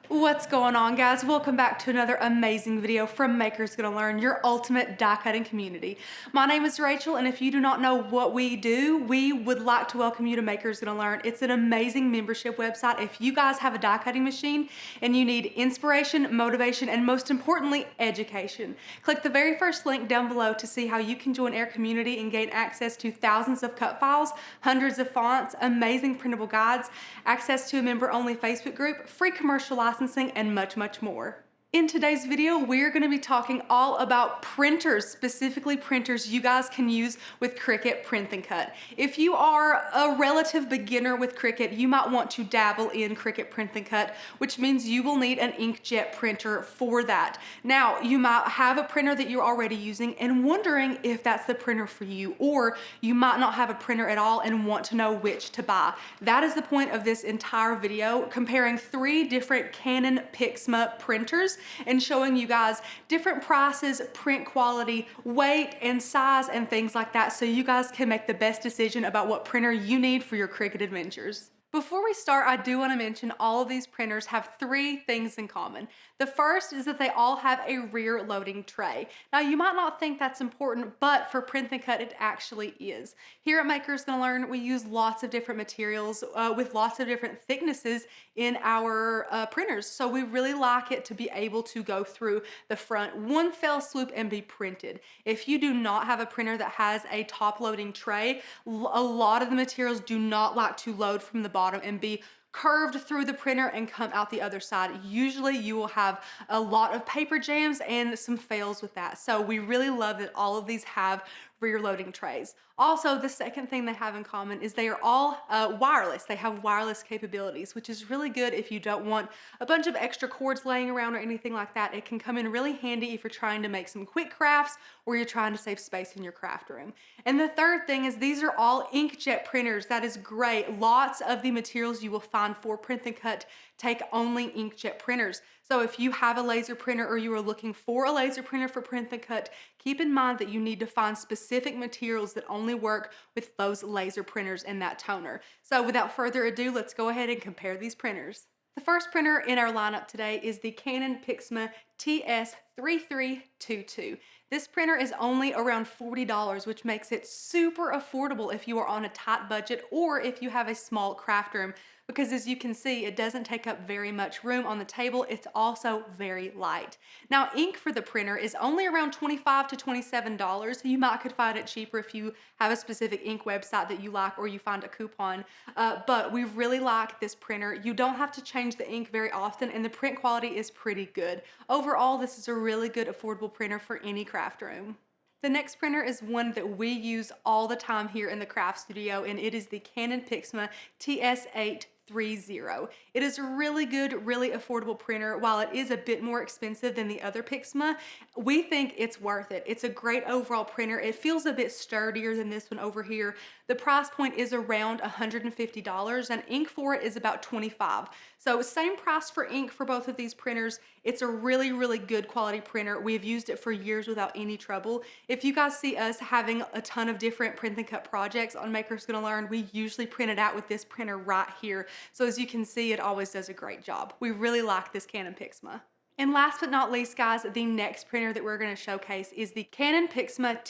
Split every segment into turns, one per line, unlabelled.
What's going on, guys? Welcome back to another amazing video from Makers Gonna Learn, your ultimate die cutting community. My name is Rachel, and if you do not know what we do, we would like to welcome you to Makers Gonna Learn. It's an amazing membership website. If you guys have a die cutting machine and you need inspiration, motivation, and most importantly, education, click the very first link down below to see how you can join our community and gain access to thousands of cut files, hundreds of fonts, amazing printable guides, access to a member-only Facebook group, free commercial licensing, and much, much more. In today's video, we're going to be talking all about printers, specifically printers you guys can use with Cricut Print Then Cut. If you are a relative beginner with Cricut, you might want to dabble in Cricut Print Then Cut, which means you will need an inkjet printer for that. Now, you might have a printer that you're already using and wondering if that's the printer for you, or you might not have a printer at all and want to know which to buy. That is the point of this entire video, comparing 3 different Canon Pixma printers and showing you guys different prices, print quality, weight, and size, and things like that, so you guys can make the best decision about what printer you need for your Cricut adventures. Before we start, I do want to mention all of these printers have 3 things in common. The first is that they all have a rear loading tray. Now, you might not think that's important, but for Print Then Cut, it actually is. Here at Makers Gonna Learn, we use lots of different materials with lots of different thicknesses in our printers. So we really like it to be able to go through the front one fell swoop and be printed. If you do not have a printer that has a top loading tray, a lot of the materials do not like to load from the bottom and be curved through the printer and come out the other side. Usually you will have a lot of paper jams and some fails with that. So we really love that all of these have rear loading trays. Also, the second thing they have in common is they are all wireless. They have wireless capabilities, which is really good if you don't want a bunch of extra cords laying around or anything like that. It can come in really handy if you're trying to make some quick crafts or you're trying to save space in your craft room. And the third thing is these are all inkjet printers. That is great. Lots of the materials you will find for Print Then Cut take only inkjet printers. So if you have a laser printer or you are looking for a laser printer for Print Then Cut, keep in mind that you need to find specific materials that only work with those laser printers and that toner. So without further ado, let's go ahead and compare these printers. The first printer in our lineup today is the Canon Pixma TS3322. This printer is only around $40, which makes it super affordable if you are on a tight budget or if you have a small craft room, because as you can see, it doesn't take up very much room on the table. It's also very light. Now, ink for the printer is only around $25 to $27. You might could find it cheaper if you have a specific ink website that you like or you find a coupon, but we really like this printer. You don't have to change the ink very often, and the print quality is pretty good. Overall, this is a really good affordable printer for any craft room. The next printer is one that we use all the time here in the craft studio, and it is the Canon Pixma TS830. It is a really good, really affordable printer. While it is a bit more expensive than the other Pixma, we think it's worth it. It's a great overall printer. It feels a bit sturdier than this one over here. The price point is around $150 and ink for it is about $25. So same price for ink for both of these printers. It's a really, really good quality printer. We have used it for years without any trouble. If you guys see us having a ton of different Print Then Cut projects on Makers Gonna Learn, we usually print it out with this printer right here. So as you can see, it always does a great job. We really like this Canon Pixma. And last but not least, guys, the next printer that we're going to showcase is the Canon Pixma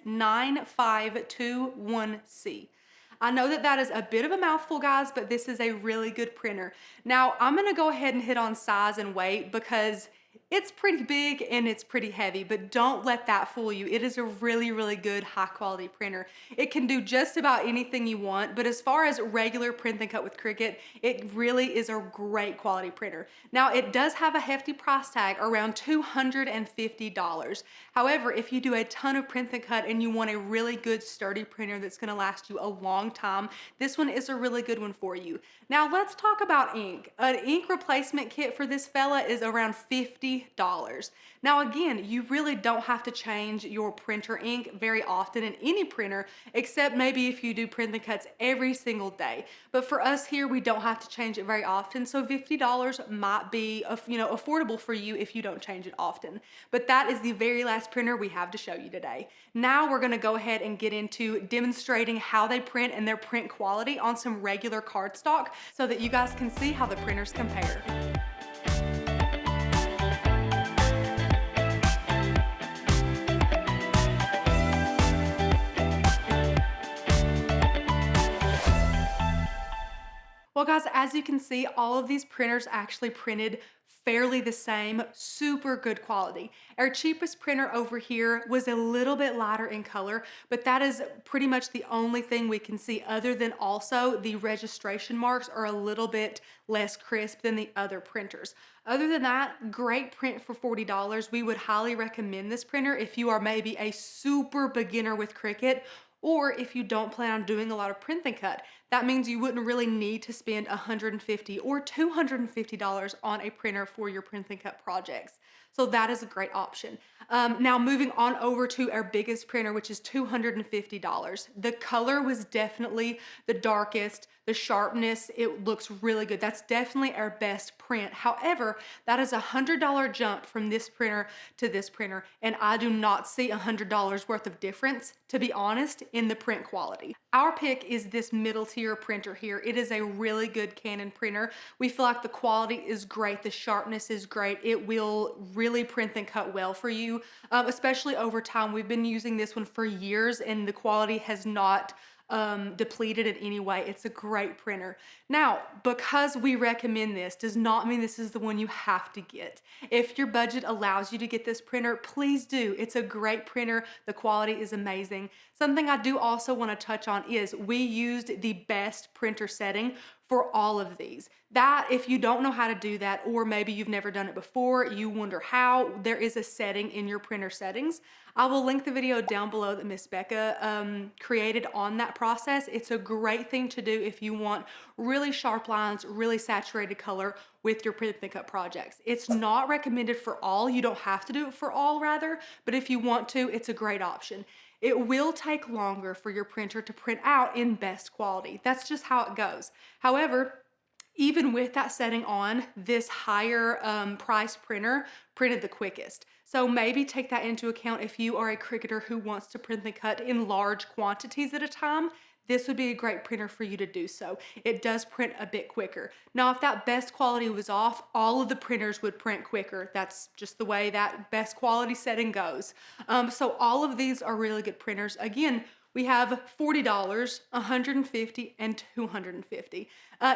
TS9521C. I know that is a bit of a mouthful, guys, but this is a really good printer. Now, I'm going to go ahead and hit on size and weight because it's pretty big and it's pretty heavy, but don't let that fool you. It is a really, really good high quality printer. It can do just about anything you want, but as far as regular Print Then Cut with Cricut, it really is a great quality printer. Now, it does have a hefty price tag, around $250. However, if you do a ton of Print Then Cut and you want a really good sturdy printer that's gonna last you a long time, this one is a really good one for you. Now, let's talk about ink. An ink replacement kit for this fella is around $50. Now again, you really don't have to change your printer ink very often in any printer, except maybe if you do Print Then Cuts every single day. But for us here, we don't have to change it very often, so $50 might be affordable for you if you don't change it often. But that is the very last printer we have to show you today. Now we're gonna go ahead and get into demonstrating how they print and their print quality on some regular cardstock so that you guys can see how the printers compare. Well guys, as you can see, all of these printers actually printed fairly the same, super good quality. Our cheapest printer over here was a little bit lighter in color, but that is pretty much the only thing we can see, other than also the registration marks are a little bit less crisp than the other printers. Other than that, great print for $40. We would highly recommend this printer if you are maybe a super beginner with Cricut, or if you don't plan on doing a lot of print and cut. That means you wouldn't really need to spend $150 or $250 on a printer for your print and cut projects. So that is a great option. Now moving on over to our biggest printer, which is $250. The color was definitely the darkest, the sharpness, it looks really good. That's definitely our best print. However, that is a $100 jump from this printer to this printer, and I do not see $100 worth of difference, to be honest, in the print quality. Our pick is this middle tier printer here. It is a really good Canon printer. We feel like the quality is great, the sharpness is great. It will really print and cut well for you, especially over time. We've been using this one for years and the quality has not depleted in any way. It's a great printer. Now, because we recommend this does not mean this is the one you have to get. If your budget allows you to get this printer, please do. It's a great printer. The quality is amazing. Something I do also want to touch on is we used the best printer setting for all of these. That, if you don't know how to do that, or maybe you've never done it before, you wonder how, there is a setting in your printer settings. I will link the video down below that Miss Becca created on that process. It's a great thing to do if you want really sharp lines, really saturated color with your print and cut projects. It's not recommended for all. You don't have to do it for all, rather, but if you want to, it's a great option. It will take longer for your printer to print out in best quality. That's just how it goes. However, even with that setting on, this higher price printer printed the quickest. So maybe take that into account if you are a Cricketer who wants to print and cut in large quantities at a time. This would be a great printer for you to do so. It does print a bit quicker. Now, if that best quality was off, all of the printers would print quicker. That's just the way that best quality setting goes. So all of these are really good printers. Again, we have $40, $150, and $250.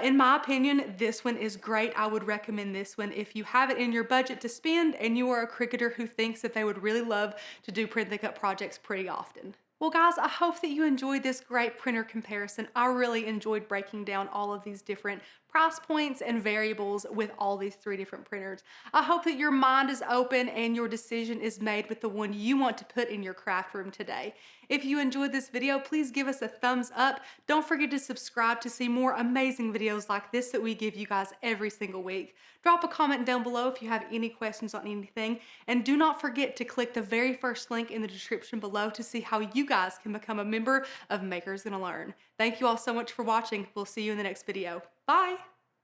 In my opinion, this one is great. I would recommend this one if you have it in your budget to spend and you are a Cricketer who thinks that they would really love to do print and cut projects pretty often. Well guys, I hope that you enjoyed this great printer comparison. I really enjoyed breaking down all of these different price points and variables with all these three different printers. I hope that your mind is open and your decision is made with the one you want to put in your craft room today. If you enjoyed this video, please give us a thumbs up. Don't forget to subscribe to see more amazing videos like this that we give you guys every single week. Drop a comment down below if you have any questions on anything, and do not forget to click the very first link in the description below to see how you guys can become a member of Makers Gonna Learn. Thank you all so much for watching. We'll see you in the next video. Bye!